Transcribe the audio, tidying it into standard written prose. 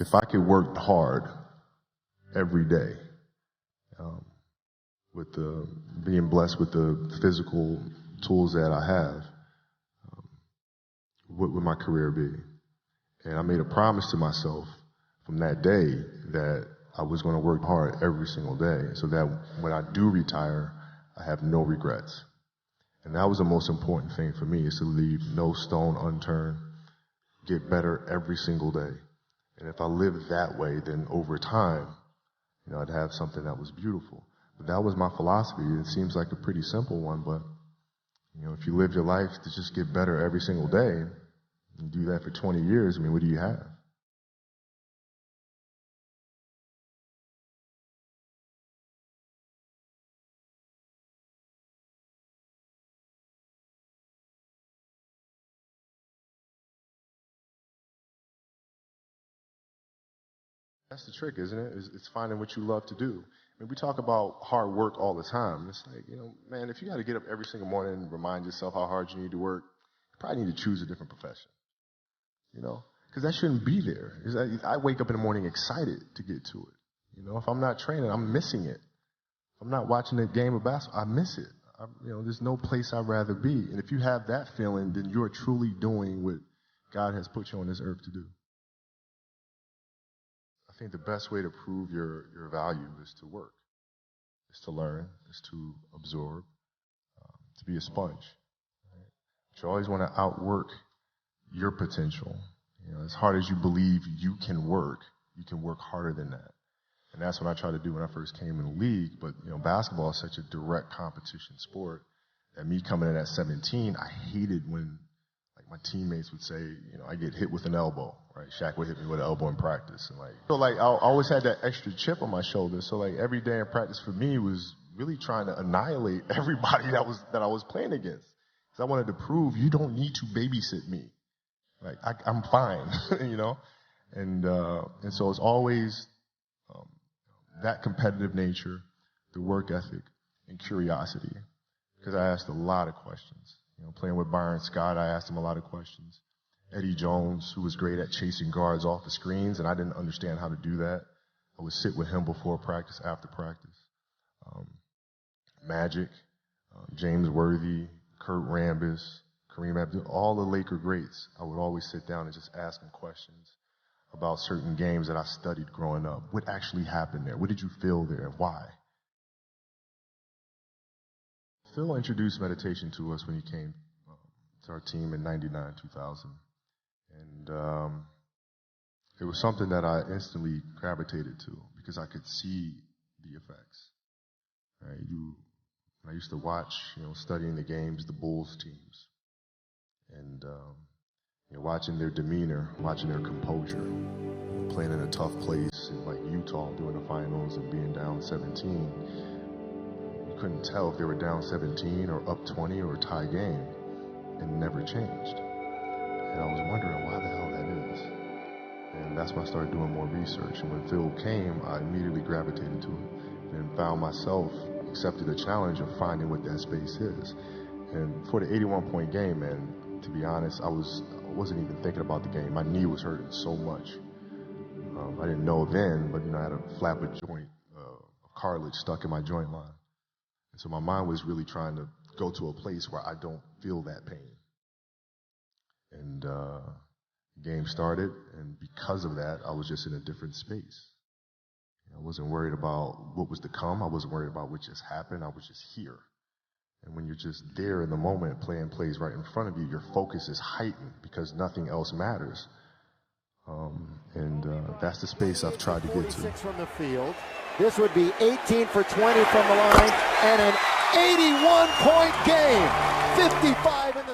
if I could work hard every day, with being blessed with the physical tools that I have, what would my career be? And I made a promise to myself from that day that I was going to work hard every single day so that when I do retire, I have no regrets. And that was the most important thing for me, is to leave no stone unturned, get better every single day. And if I lived that way, then over time, I'd have something that was beautiful. But that was my philosophy. It seems like a pretty simple one, but if you live your life to just get better every single day, and do that for 20 years, what do you have? That's the trick, isn't it? It's finding what you love to do. We talk about hard work all the time. It's like, man, if you got to get up every single morning and remind yourself how hard you need to work, you probably need to choose a different profession. Because that shouldn't be there. I wake up in the morning excited to get to it. If I'm not training, I'm missing it. If I'm not watching a game of basketball, I miss it. There's no place I'd rather be. And if you have that feeling, then you're truly doing what God has put you on this earth to do. I think the best way to prove your value is to work, is to learn, is to absorb, to be a sponge. Right? But you always want to outwork your potential. As hard as you believe you can work harder than that. And that's what I tried to do when I first came in the league. But, basketball is such a direct competition sport that me coming in at 17, I hated when, my teammates would say, I get hit with an elbow, right? Shaq would hit me with an elbow in practice. And I always had that extra chip on my shoulder. So every day in practice for me was really trying to annihilate everybody that I was playing against. Because I wanted to prove you don't need to babysit me. I'm fine, And so it's always that competitive nature, the work ethic, and curiosity. Because I asked a lot of questions. Playing with Bryant, I asked him a lot of questions. Eddie Jones, who was great at chasing guards off the screens, and I didn't understand how to do that. I would sit with him before practice, after practice. Magic, James Worthy, Kurt Rambis, Kareem Abdul, all the Laker greats. I would always sit down and just ask them questions about certain games that I studied growing up. What actually happened there? What did you feel there? Why? Phil introduced meditation to us when he came to our team in 99, 2000. And it was something that I instantly gravitated to because I could see the effects. Right? I used to watch, studying the games, the Bulls teams. And watching their demeanor, watching their composure, playing in a tough place like Utah during the finals and being down 17. Couldn't tell if they were down 17 or up 20 or a tie game. It never changed. And I was wondering why the hell that is. And that's when I started doing more research. And when Phil came, I immediately gravitated to it and found myself accepted the challenge of finding what that space is. And for the 81-point game, man, to be honest, I wasn't even thinking about the game. My knee was hurting so much. I didn't know then, but I had a flap of joint, cartilage stuck in my joint line. And so my mind was really trying to go to a place where I don't feel that pain. And the game started, and because of that, I was just in a different space. I wasn't worried about what was to come. I wasn't worried about what just happened. I was just here. And when you're just there in the moment, playing plays right in front of you, your focus is heightened because nothing else matters. That's the space I've tried to get to. From the field. This would be 18 for 20 from the line and an 81-point game. 55 in the